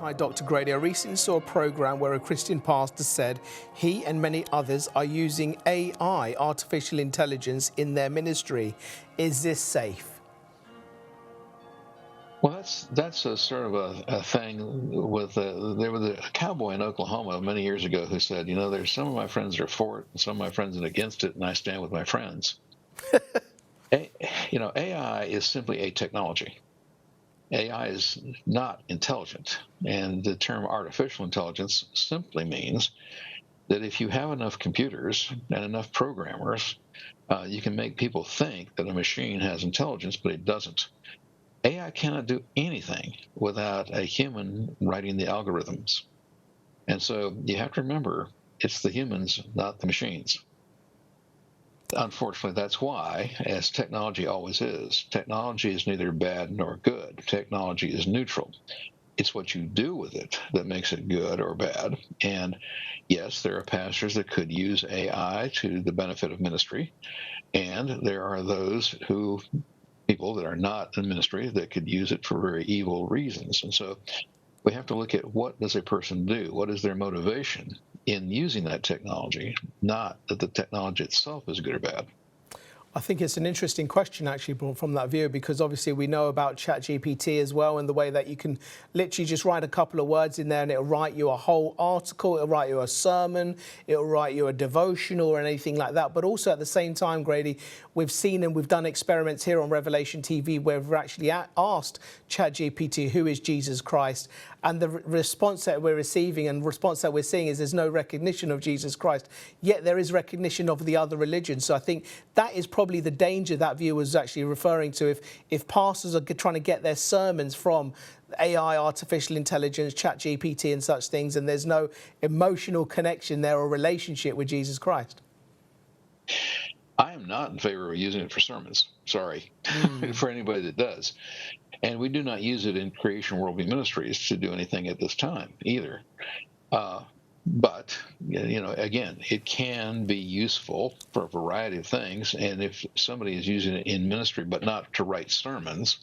Hi, Dr. Grady. I recently saw a program where a Christian pastor said he and many others are using AI, artificial intelligence, in their ministry. Is this safe? Well, that's a sort of a thing with there was a cowboy in Oklahoma many years ago who said, there's some of my friends are for it and some of my friends are against it, and I stand with my friends. AI is simply a technology. AI is not intelligent, and the term artificial intelligence simply means that if you have enough computers and enough programmers, you can make people think that a machine has intelligence, but it doesn't. AI cannot do anything without a human writing the algorithms. And so you have to remember, it's the humans, not the machines. Unfortunately, that's why, as technology always is, technology is neither bad nor good. Technology is neutral. It's what you do with it that makes it good or bad. And yes, there are pastors that could use AI to the benefit of ministry. And there are those people that are not in ministry that could use it for very evil reasons. And so we have to look at what does a person do? What is their motivation in using that technology? Not that the technology itself is good or bad. I think it's an interesting question, actually, from that view, because obviously we know about ChatGPT as well, and the way that you can literally just write a couple of words in there and it'll write you a whole article, it'll write you a sermon, it'll write you a devotional or anything like that. But also at the same time, Grady, we've seen and we've done experiments here on Revelation TV where we've actually asked ChatGPT, who is Jesus Christ? And the response that we're receiving and response that we're seeing is there's no recognition of Jesus Christ, yet there is recognition of the other religions. So I think that is probably the danger that view was actually referring to. If pastors are trying to get their sermons from AI, artificial intelligence, ChatGPT and such things, and there's no emotional connection there or relationship with Jesus Christ. I am not in favor of using it for sermons. Sorry for anybody that does. And we do not use it in Creation Worldview Ministries to do anything at this time either. But, again, it can be useful for a variety of things. And if somebody is using it in ministry, but not to write sermons,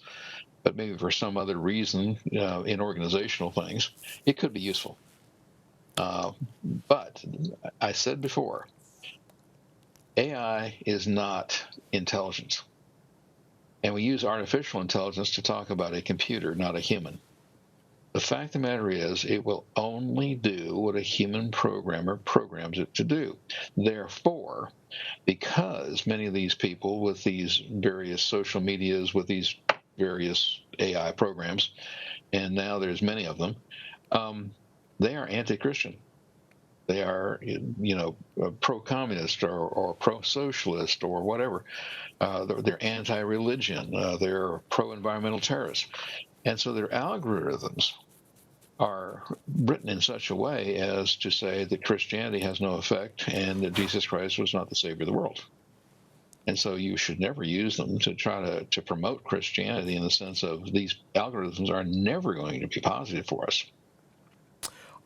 but maybe for some other reason in organizational things, it could be useful. But I said before, AI is not intelligence. And we use artificial intelligence to talk about a computer, not a human. The fact of the matter is, it will only do what a human programmer programs it to do. Therefore, because many of these people with these various social medias, with these various AI programs, and now there's many of them, they are anti-Christian. They are, pro-communist or pro-socialist or whatever. They're anti-religion. They're pro-environmental terrorists. And so their algorithms are written in such a way as to say that Christianity has no effect and that Jesus Christ was not the Savior of the world. And so you should never use them to try to promote Christianity in the sense of these algorithms are never going to be positive for us.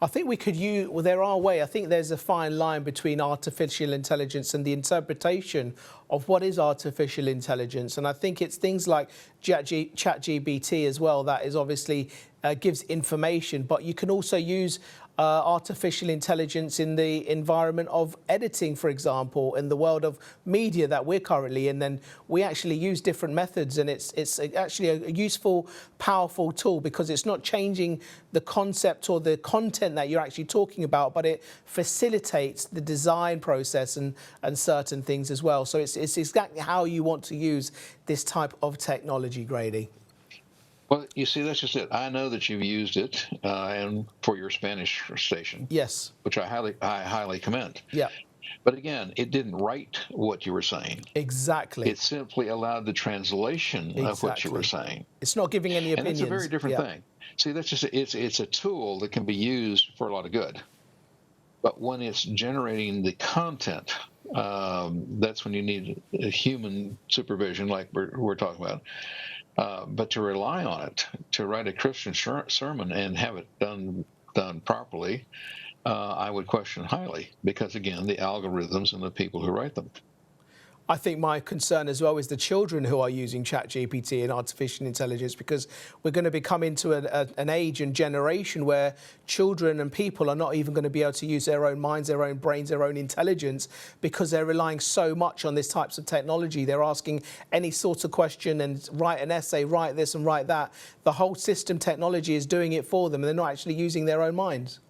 I think we could use, well, there are ways. I think there's a fine line between artificial intelligence and the interpretation of what is artificial intelligence. And I think it's things like ChatGPT as well that is obviously gives information, but you can also use artificial intelligence in the environment of editing, for example, in the world of media that we're currently in. Then we actually use different methods, and it's actually a useful, powerful tool because it's not changing the concept or the content that you're actually talking about, but it facilitates the design process and certain things as well. So it's exactly how you want to use this type of technology, Grady. Well, you see, that's just it. I know that you've used it and for your Spanish station. Yes. Which I highly commend. Yeah. But again, it didn't write what you were saying. Exactly. It simply allowed the translation of what you were saying. It's not giving any opinions. And it's a very different thing. See, that's just it's a tool that can be used for a lot of good. But when it's generating the content, that's when you need a human supervision, like we're talking about. But to rely on it to write a Christian sermon and have it done properly, I would question highly because, again, the algorithms and the people who write them. I think my concern as well is the children who are using ChatGPT and artificial intelligence, because we're going to become into an age and generation where children and people are not even going to be able to use their own minds, their own brains, their own intelligence, because they're relying so much on these types of technology. They're asking any sort of question and write an essay, write this and write that. The whole system technology is doing it for them, and they're not actually using their own minds.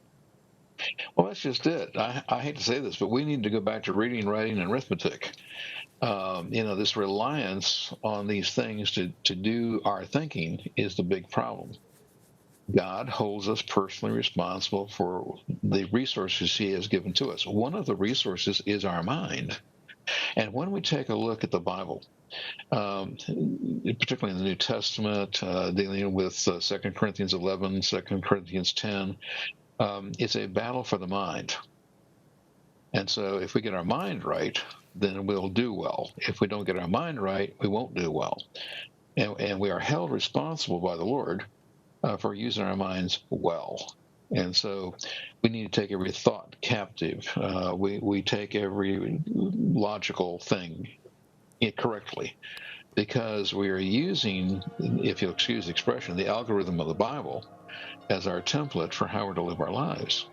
Well, that's just it. I hate to say this, but we need to go back to reading, writing, and arithmetic. This reliance on these things to do our thinking is the big problem. God holds us personally responsible for the resources he has given to us. One of the resources is our mind. And when we take a look at the Bible, particularly in the New Testament, dealing with 2 Corinthians 11, 2 Corinthians 10, it's a battle for the mind. And so if we get our mind right, then we'll do well. If we don't get our mind right, we won't do well. And we are held responsible by the Lord for using our minds well. And so we need to take every thought captive. We take every logical thing correctly, because we are using, if you'll excuse the expression, the algorithm of the Bible as our template for how we're to live our lives.